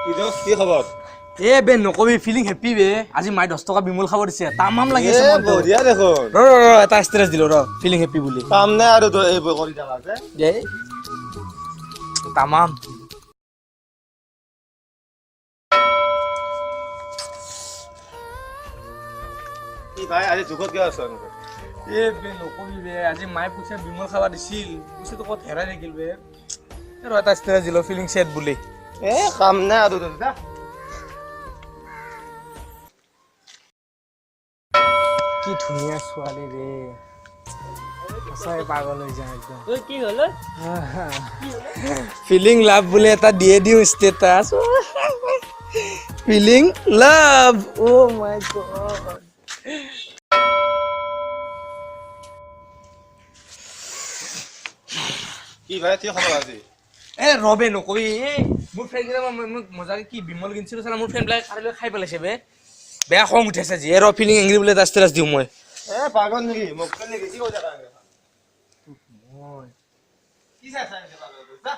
কি খবৰ এ বে নকবি ফিলিং হেপি বে আজি মাই 10 টকা বিমল খাব দিছে তামাম লাগি আছে মনটো বঢ়িয়া দেখোন ৰ এটা ষ্ট্ৰেছ দিলো ৰ ফিলিং হেপি বুলি কাম নাই আৰু এইবোৰ কৰি থাকা যে এ তামাম কি ভাই আজি দুখত কিয় আছ এ বে নকবি বে আজি মাই পইচা বিমল খাব দিছিল পইচাটো ক'ত হেৰাই থাকিল বে ৰ এটা ষ্ট্ৰেছ দিলো ফিলিং সেট বুলি কাম নাই আৰু যা কি ধুনীয়া ছোৱালী ৰে সঁচাই পাগল হৈ যায় একদম ঐ কি হ'ল ফিলিং লাভ বুলি এটা দিয়ে দিও ষ্টেটাছ ফিলিং লাভ ও মাই গড কি ভাই কি খবৰ আজি এ ৰবে নকবি এই মোৰ ফ্ৰেণ্ড কেইটা মোক মজাকে কি বিমল কিনছিলো চালা মোৰ ফ্ৰেণ্ড বিলাক খাই খাই পেলাইছে বে বেয়া খং উঠাইছে যি ৰ ফিলিং এংগ্ৰি বুলি এটা ষ্টেটাছ দিওঁ মই পাগল নেকি মোক নেকি কি কৈ থাকা মই কি চাই চাই পাগল যা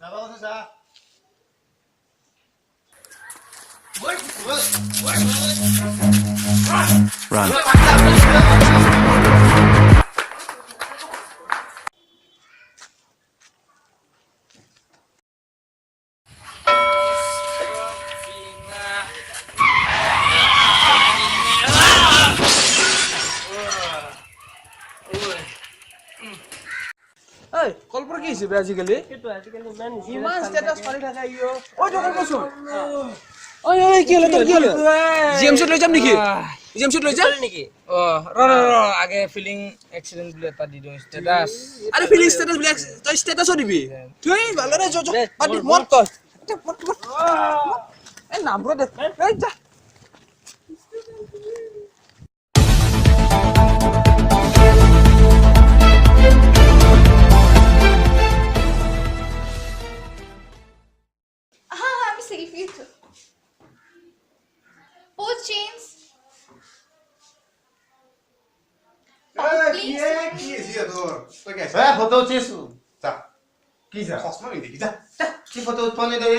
যাবা কথা যা ঐ কলপৰ কি হৈছে বে আজিকালি ইমান ষ্টেটাছ মাৰি থাকে ইও ঐ তো কলপছ ঐ কি হল তোৰ কি হল জিএমচি লৈ যাম নেকি জিএমচি লৈ যাম নেকি অ ৰ আগে ফিলিং এক্সিডেন্ট বুলি এটা দি দিও ষ্টেটাছ আৰে ফিলিং ষ্টেটাছ বুলি তই ষ্টেটাছও দিবি তুই ভালৰে জ পাতি মত কর এ নাম্বার দে এই যা सेल्फी पोज चेंज ফটো উঠিছো যা কি যা চশমা নিদি যা কি ফটো উঠনে দে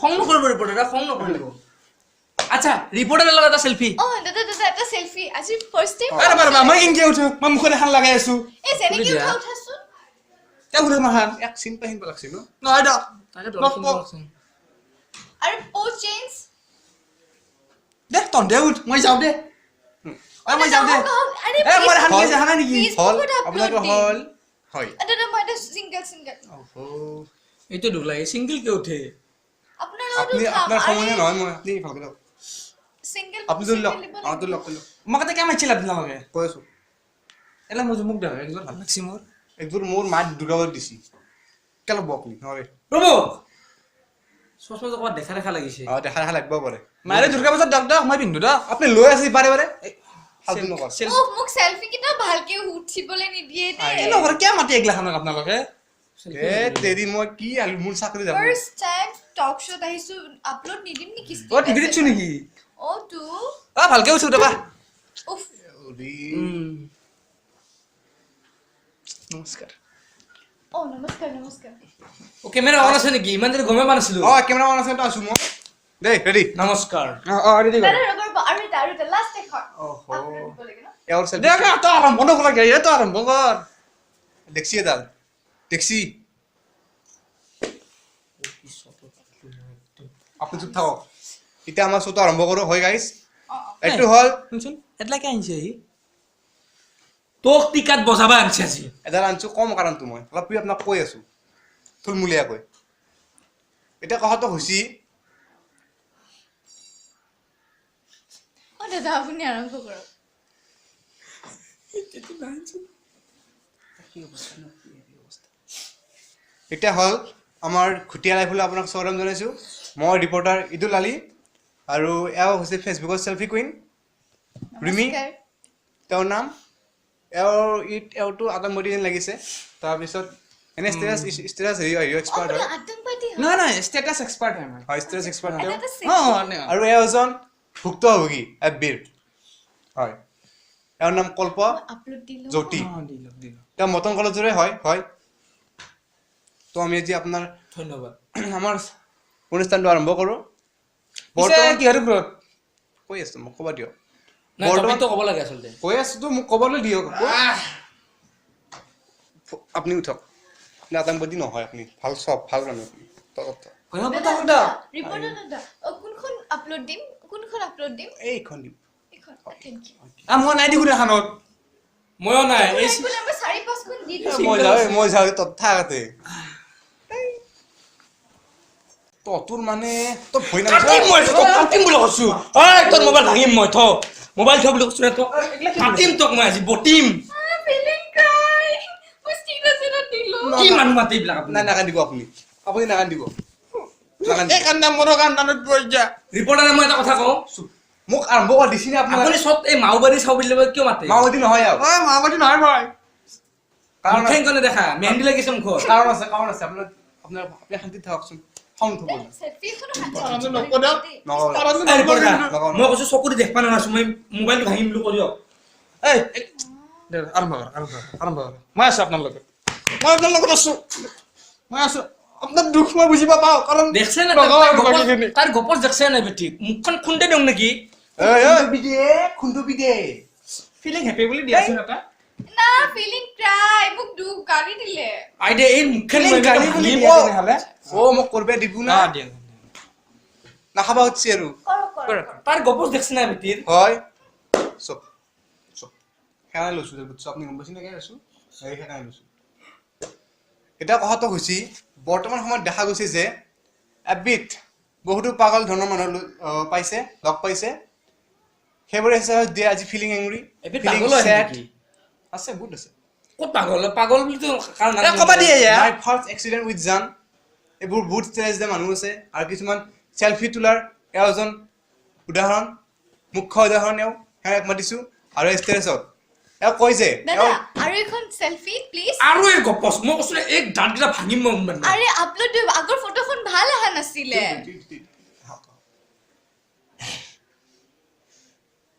খং নকৰিব ৰিপৰ্টাৰ খং নকৰিব আচ্ছা ৰিপৰ্টাৰৰ লগত এটা সেলফি ओ दादा दादा এটা সেলফি আজি ফার্স্ট টাইম আরে বাবা মই কেনকে উঠো মই মুখত এখন লাগাই আছো এ জেনে কি উঠাছো তে উঠে মাহান এক চিন পাহিন লাগছিল নহয় দক তাকে দলছন দলছন আরে পোজ চেঞ্জ দেখ তন দে উঠ মই যাও দে মই যাও দে আরে এ মই হান গৈছে হানা নেকি হল আপোনাক হল হয় দাদা মই এটা সিঙ্গেল সিঙ্গেল ওহো এইটো দুখ লাগে সিঙ্গেল কে উঠে আপনার আপনি আপনার সময় নহয় মই আপনি ভালকে লওক সিঙ্গেল আপনি যদি লওক আমাদের লওক মোক এটা কেমন ছিল আপোনালোকে কৈ আছো এলা মই মোক দেখ একজন ভাল লাগছি মোৰ একযোৰ মোৰ মাত দুটাবাৰ দিছি কেলে বকলি নৰে ৰব সসমাজ কত দেখা দেখা লাগিছে দেখা দেখা লাগব পাৰে মাৰে দুৰ্গা পূজাত দক দক মই পিন্ধু দক আপুনি লৈ আছে বাৰে বাৰে ফালতু নকৰ ও মুক সেলফি কিটা ভালকে উঠিবলে নিদিয়ে দে এ নকৰ কিয় মাতি একলাখানক আপোনালোকে এ তেৰি মই কি আলু মোৰ চাকৰি যাব ফার্স্ট টাইম টক শোত আহিছো আপলোড নিদিম নেকি অ টিভি দিছো নেকি ও তু অ ভালকে উঠো দেবা উফ নমস্কাৰ ও নমস্কাৰ নমস্কাৰ ও কেমেৰা অন আছে নেকি ইমান দিন গমে পানাছিলো কেমেৰামান আছে তো আছো মই দেই ৰেডি নমস্কাৰ ৰেডি দাদা ৰবৰ আৰু এটা লাষ্ট এখন ওহো আপলোড দিব লাগে না এওৰ চেল দেখ তো আৰম্ভ নকৰ গে তো আৰম্ভ কৰ দেখছি এডাল দেখছি আপুনি চুপ থাকক এতিয়া আমাৰ শ্ব'টো আৰম্ভ কৰোঁ হয় গাইজ এইটো হ'ল শুনচোন এটলাকে আনছে হি তোক টিকাত বজাবা আনছে আজি এডাল আনছো কম কাৰণটো মই অলপ আপোনাক কৈ আছো থুলমূলীয়াকৈ এতিয়া কথাটো হৈছে ও দাদা আপুনি আৰম্ভ কৰক এতিয়া হ'ল আমাৰ খুটিয়া লাইফলৈ আপোনাক স্বাগতম জনাইছোঁ মই ৰিপৰ্টাৰ ইদুল আলী আৰু এওঁ হৈছে ফেচবুকৰ চেল্ফি কুইন ৰিমি তেওঁৰ নাম এওঁটো আতংকবাদী যেন লাগিছে তাৰপিছত এনে ষ্টেটাছ হেৰি এক্সপাৰ্ট হয় আতংকবাদী নহয় নহয় ষ্টেটাছ এক্সপাৰ্ট হয় মই হয় ষ্টেটাছ এক্সপাৰ্ট তেওঁ আৰু আৰু এওঁ এজন ভুক্তভোগী এফবিৰ হয় এওঁৰ নাম কল্প আপলোড দিলো জ্যোতি দিলক তেওঁ মটন কলেজৰে হয় হয় তো আমি আজি আপোনাৰ ধন্যবাদ আমাৰ অনুষ্ঠানটো আৰম্ভ কৰোঁ পিছে কিহৰ ওপৰত কৈ আছোঁ মোক ক'ব দিয়ক নাই টপিকটো ক'ব লাগে আচলতে কৈ আছোঁতো মোক ক'বলৈ দিয়ক আপুনি উঠক আতংকবাদী নহয় আপুনি ভাল চব ভাল মানুহ আপুনি ৰিপৰ্টাৰ দাদা কোনখন আপলোড দিম এইখন দিম এইখন থ্যাংক ইউ মই নাই দেখোন এখানত ময়ো নাই এই মই 4-5খন দি মই যাওঁ তথাগতে তোৰ মানে তই ভয় কাটিম মই কাটিম বুলি কৈছো ঐ তোৰ মোবাইল ভাঙিম মই মোবাইল থ বুলি কৈছো তো কাটিম তোক মই আজি বটিম ফিলিং ক্রাই মই ষ্টেটাস এটা দিলো কি মানুহ মাতে এইবিলাক নাই নাকান্দিব আপুনি নাকান্দিব এই কান্দা মোৰ কান্দানত পৰি যা ৰিপৰ্টাৰে মই এটা কথা কওঁ মোক আৰম্ভ কৰি দিছিলে আপুনি চব এই মাওবাদী চাও বুলি কিয় মাতে মাওবাদী নহয় আৰু মাওবাদী নহয় মই কাৰণ মুখেন কোনে দেখা মেহেন্দি লাগিছে মুখত কাৰণ আছে আপোনাৰ আপুনি শান্তিত থাককচোন খং থব সেলফি এখনো মই কৈছো চকুৰে দেখ পা নাছো মই মোবাইলটো ভাঙিম বুলি কৈ দিয়ক এই আৰম্ভ মই আছো আপোনাৰ লগত আছো আপোনাৰ দুখ মই বুজিব পাওঁ কাৰণ দেখছে না তাৰ গপৰ দেখছে নাই বেটি মুখখন খুন্দে দিওঁ নেকি খুন্দবি দে ফিলিং হেপি বুলি দিয়াছোন এটা না ফিলিং ক্রাই মোক দুখ গালি দিলে আইডে এই মুখখন মই গালি ভাঙিব তেনেহ'লে মোক কৰবে দিব না দিয়া নাখাবা হচ্ছে আৰু তাৰ গপৰ দেখছে নাই বেটিৰ হয় চব সেনাই লৈছোঁ বুজিছোঁ আপুনি গম পাইছে নে কেনে লৈছোঁ এই সেনাই লৈছোঁ এটা কথাটো হৈছে বৰ্তমান সময়ত দেখা গৈছে যে এবিট বহুতো পাগল ধৰণৰ মানুহ পাইছে লগ পাইছে সেইবোৰে হিচাপত দিয়ে আজি ফিলিং এংৰি ফিলিং স্যাড আছে বহুত আছে ক'ত পাগল বুলি তো কাৰণ নাই কবা দিয়ে মাই ফাৰ্ষ্ট এক্সিডেন্ট উইথ জান এইবোৰ বহুত ষ্টেজ দে মানুহ আছে আৰু কিছুমান সেলফি তোলাৰ এজন উদাহৰণ মুখ্য উদাহৰণ হেক মাতিছোঁ আৰু ষ্টেজত কয় যে দাদা আৰু এখন সেলফি প্লিজ আৰু এই গপস মই কৈছো এক দাঁতটা ভাঙিম মই আৰে আপলোড দিব আগৰ ফটোখন ভাল আহা নাছিলে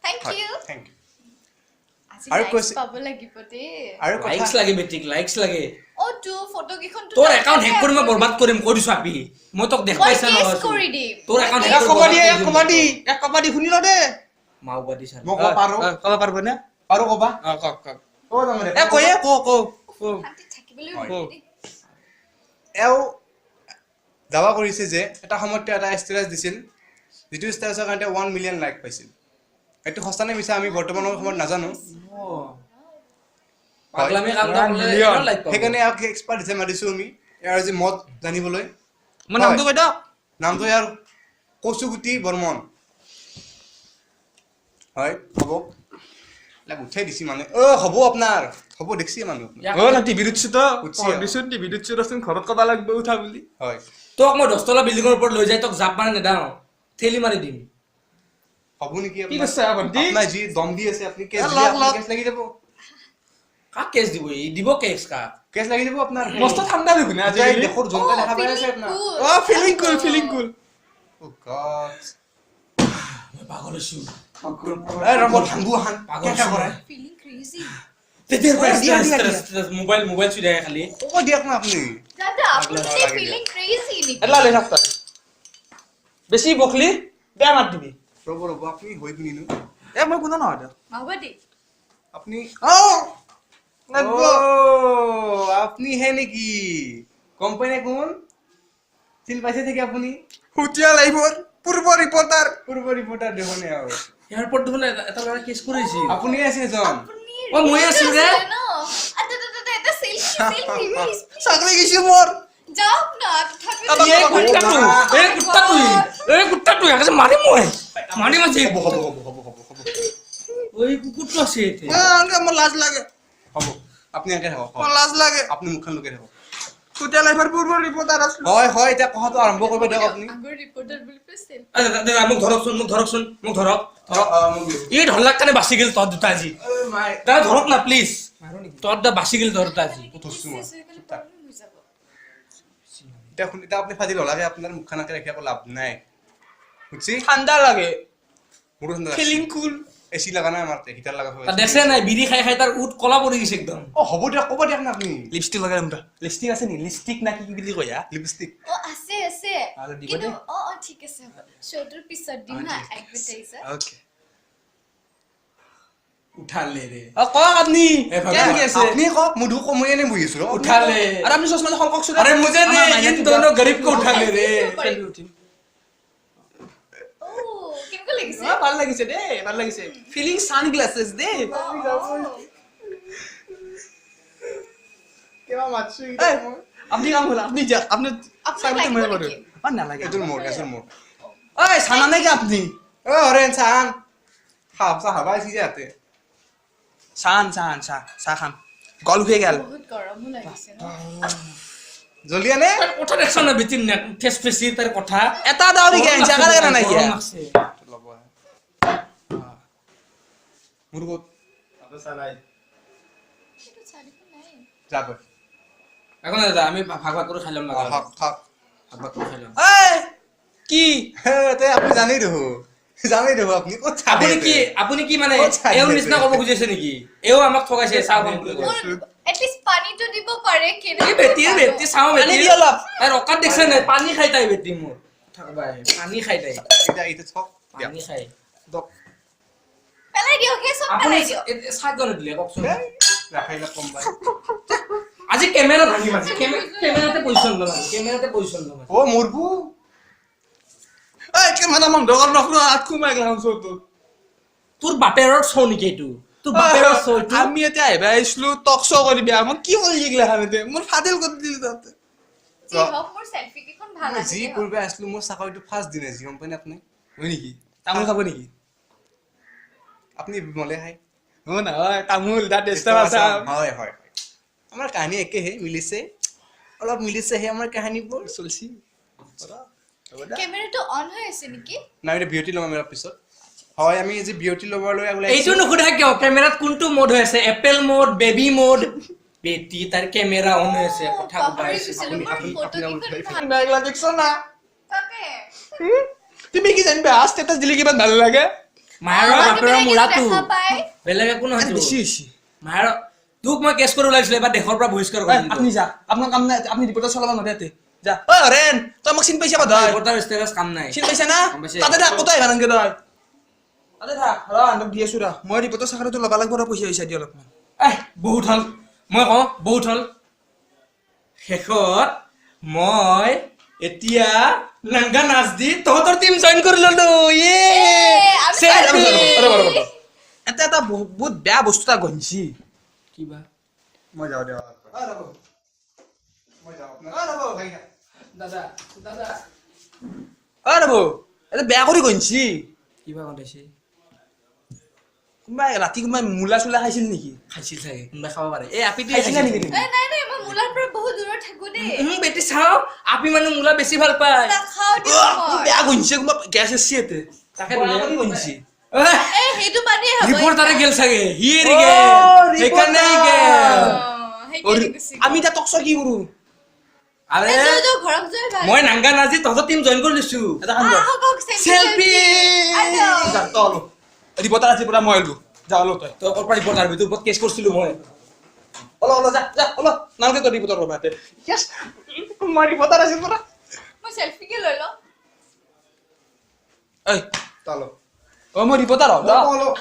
থ্যাংক ইউ আৰু আৰু কৈছে পাব লাগিব দে আৰু লাইকস লাগে বেটিক লাইকস লাগে ও টু ফটো কিখন তোৰ একাউন্ট হেক কৰি মই বৰবাদ কৰিম কৈ দিছো আপি মই তোক দেখাইছা না কৰি দিম তোৰ একাউন্ট হেক কবাডি শুনি ল দে মাওবাদী স্যাৰ মই কব পাৰবো না পাৰো কবা কক ও তামানে শান্তি থাকিবলৈ দাবা কৰিছে যে এটা সময়ত এটা ষ্টেটাস দিছিল যিটো ষ্টেটাসৰ কাৰণে 1 মিলিয়ন লাইক পাইছিল এটো সঁচা নে মিছা আমি বৰ্তমানৰ সময়ত নাজানো পাগলামি কাম কৰিলে লাইক পাব সেইকাৰণে আপকে এক্সপাৰ্ট হিচাপে মাতিছো আমি ইয়াৰ যে মত জানিবলৈ মই নামটো কৈ দাও নামটো ইয়াৰ কচুগুটি বৰ্মন হয় হ'ব লাগ উঠাই দিছি মানে হ'ব আপোনাৰ হ'ব দেখছি মানুহ না টিভি দিছো তো দিছো টিভি দিছো ৰচোন ঘৰত কবা লাগব উঠা বুলি হয় তোক মই 10 তলা বিল্ডিঙৰ ওপৰত লৈ যাই তোক জাপ মাৰি নেদাও ঠেলি মাৰি দিম হ'ব নেকি কি কৈছে আপুনি আপোনাৰ যি দম দি আছে আপুনি কেছ লাগি যাব কাক কেছ দিব দিব কেছ লাগি যাব আপোনাৰ মস্ত ঠাণ্ডা দেখুন আজি দেখৰ জনতা দেখা পাই আছে আপোনাৰ ফিলিং কুল ও গড মই পাগল হৈছো এই ৰব ভাঙবু হান কেকা কৰে ফিলিং ক্ৰেজি তেতিয়াৰ পৰা মোবাইল চুই যায় খালি দিয়ক না আপুনি দাদা আপুনি ফিলিং ক্ৰেজি নেকি এলা লৈ থাক বেছি বখলি বেয়া মাত দিবি ৰব আপুনি হৈ পিনিনো মই কোনা নহয় মাওবাদী আপনি আপনি হে নেকি কোম্পানি কোন চিন পাইছে থেকে আপনি হুটিয়া লাইভৰ পূৰ্ব ৰিপৰ্টাৰ দেখোনে আৰু এয়াৰপৰ্ট দেখোন এটা ল'ৰা কেছ কৰিছিল আপুনি আছে জন মই আছো ৰে দাদা এটা সেলফি প্লিজ চাকৰি গৈছে মোৰ যাওক না থাকি এই কুত্তাটো একাছে মাৰি মাছে হ'ব ওই কুকুৰটো আছে এতে মোৰ লাজ লাগে হ'ব আপনি আগে থাকক মোৰ লাজ লাগে আপনি মুখখন লুকাই থাকক হুটিয়া লাইভৰ পূৰ্ব ৰিপৰ্টাৰ আছিল হয় এতিয়া কথাটো আৰম্ভ কৰিব দিয়ক আপুনি আগৰ ৰিপৰ্টাৰ বুলি কৈছিল দাদা মোক ধৰকচোন এই ঢলাক কাৰণে বাচি গেল তোৰ দুটা আজি দাদা ধৰক না প্লিজ তোৰ দুটা বাচি গেল তোৰ দুটা আজি এতিয়া আপুনি ফাজি ললাগে আপোনাৰ মুখখানাকে ৰাখি আকৌ লাভ নাই বুজি ঠাণ্ডা লাগে মোৰো ঠাণ্ডা ফিলিং কুল এচি লাগা নাই আমাৰ হিটাৰ লাগা হৈ তা দেখছে নাই বিড়ি খাই খাই তাৰ উঠ কলা পৰি গৈছে একদম অ হ'ব দিয়ক ক'ব দিয়ক না আপুনি লিপষ্টিক লগাই দিম লিপষ্টিক আছে নি লিপষ্টিক না কি বুলি কয়া লিপষ্টিক অ আছে আছে আৰু দিব কিন্তু দে। অ ঠিক আছে হ'ব শ্ব'টোৰ পিছত দিম না এডভাৰটাইজাৰ ওকে উঠালে ৰে অ কওক আপনি এ ভাগা, কেনেকে আছে আপুনি কওক মুধু মই এনে বহি আছো উঠালে আৰু আপনি চশমা এখন কওকচোন अरे मुझे আমাৰ नहीं মাইনাটো इन दोनों गरीब को उठा ले रे জলদি উঠিম। ও কেনেকুৱা লাগিছে অ, ভাল লাগিছে দে ভাল লাগিছে ফিলিং সানগ্লাসেস দে কিবা মাতছো এই, আপনি কাম হল আপনি যাক আপনি আপোনাক সাইডতে লাগিব মই নেকি? কৰো আৰ নালাগে এটোৰ মোৰ ওই সানা নাকি আপনি অ হৰেন চান খাব চা হাবা আছি যাতে সান সান সা সা খাম গল হয়ে গেল বহুত গৰমো লাগিছে ন জলদি আনে তার কথা দেখছ না বিতিন না ফেস ফেসি তার কথা এটা দাও নি কেন জায়গা লাগে না কি গরম লাগছে। মোৰ ক'ত সেইটো চাৰিখন নাই যাব এখন দাদা আমি ভাগ ভাগ করে খাইলাম না খাক খাক ভাগ ভাগ করে খাইলাম এই কি তে আপুনি জানেই দেখো আপুনি ক'ত আপুনি কি মানে ক'ত চাই এও আছে? নিচিনা ক'ব খুজিছে নেকি এও আমাক ঠগাইছে চাও কাম মোৰ এটলিষ্ট পানীটো দিব পাৰে এই বেটি চাও পানী বেটি দি অলপ। তাই অকাত দেখছে নাই পানী খাই তাই বেটি মোৰ থাকবা পানী খাই তাই এতিয়া এইটো থক দিয়া পানী খাই পেলাই দিয়ক সেই চব আপুনি পেলাই দিয়ক চাই গনে দিলে কওকচোন ৰাখাইলা কম বাই আজি কেমেৰা ভাঙিম আজি কেমেৰাতে পজিশ্যন ল'ম আজি কেমেৰাতে পজিশ্যন ল'ম অ মোৰবু এই কি মানে মন দগৰ নখৰো আত খুমাই গলাম সত তোৰ বাপেৰৰ শ্ব নেকি এইটো তোৰ বাপেৰৰ শ্ব এইটো আমি এতিয়া আহিবা আহিছিলো টক শ্ব কৰিবি আমাক কি কৰি গিলা খানতে মোৰ ফাদিল কৰি দিলি তাতে যি হওক মোৰ সেলফি কেইখন ভাল যি আছে কৰিব আসলো মোৰ চাকৰিটো ফাৰ্ষ্ট দিনে যি গম পাই না আপুনি হয় নেকি তামোল খাব নেকি আপুনি মলে খাই অ না তামোল দা টেষ্টা আছে হয় হয় আমাৰ কাহিনী একেহে মিলিছে অলপ মিলিছেহে আমাৰ কাহিনীবোৰ চলছি কেমেৰাটো অন হৈ আছে নেকি নাই এটা বিউটি ল'ম আমাৰ পিছত হয় আমি যে বিউটি ল'বলৈ এইটো নুসুধা কিয় কেমেৰাত কোনটো মোড হৈ আছে এপল মোড বেবি মোড বেটি তাৰ কেমেৰা অন হৈ আছে কথা পাহৰি কৈছে গৈছিলো মোৰ ফটো কেইখন ভাল নাগলা দেখছ না তাকে তুমি কি জানিবা আজ ষ্টেটাছ দিলে কিমান ভাল লাগে মায়েৰৰ বাপেৰৰ মুৰাটো দেখা পাই বেলেগ একো নহয় তো। বেছি হৈছে মায়েৰ তোক মই কেছ কৰি ওলাইছিলো এবাৰ দেশৰ পৰা বহিষ্কাৰ কৰি আপনি যা আপনার কাম নাই আপনি রিপোর্টার চালাবা নদেতে যা ওই হরেন তুই মোক চিন পাইছা বা দই ৰিপৰ্টাৰ ষ্টেটাছ কাম নাই চিন পাইছা না গম পাইছে। তাতে থাক কত আইবা নানকে দই তাতে থাক রা আনক দি আছো রা মই রিপোর্টার চাকরিটো লবা লাগব রা পইচা হইছা দি অলপমান বহুত হ'ল মই কওঁ বহুত হ'ল শেষত মই এতিয়া লাংগা নাচ দি তহঁতৰ টিম জইন কৰি ললো ইয়ে আমি চেল্ফি। এটা এটা বহুত বেয়া বস্তু এটা গঞ্জি কিবা মই যাওঁ দিয়ক মই যাওঁ আপোনাৰ দাদা দাদা অ ৰব এটা বেয়া কৰি গঞ্জি কিবা কণ্টাইছে কোনবা ৰাতি কোনবা মুলা চুলা খাইছিল নেকি খাইছিল চাগে কোনোবাই খাব পাৰে এই আপিটো খাইছিলা নেকি নাই নাই নাই মই মুলাৰ পৰা বহুত দূৰত থাকো দেই বেটি চাওঁ আপি মানুহ মূলা বেছি ভাল পায় নাখাও দিয়ক মই বেয়া গঞ্জি কোনবা গেছ আছে এতে তাকে বেয়া কৰি গঞ্জি এই সেইটো পানীয়ে হ'ব ৰিপৰ্টাৰে গেল চাগে সি এৰি অ, গেল ৰিপৰ্টাৰ। সেইকাৰণে ই গেল সেইকাৰণে গুচি আমি এতিয়া টকছ কি কৰো আৰে যাও ঘৰত যাই ভাল মই নাংগা নাজি তহঁতৰ টিম জইন কৰি লৈছো এটা কাম কৰ চেল্ফি যা তল ৰিপৰ্টাৰ আছে পুৰা মই আলু যা অল তই তই ক'ৰ পৰা ৰিপৰ্টাৰ তোৰ ওপৰত কেছ কৰিছিলো মই অল অল যা যা অল নালকে তই ৰিপৰ্টাৰ ৰবা তে ইয়েস মই ৰিপৰ্টাৰ আছে পুৰা মই সেলফি কে লৈ লওঁ এই তালো অ মই ৰিপৰ্টাৰ হ যা অলপ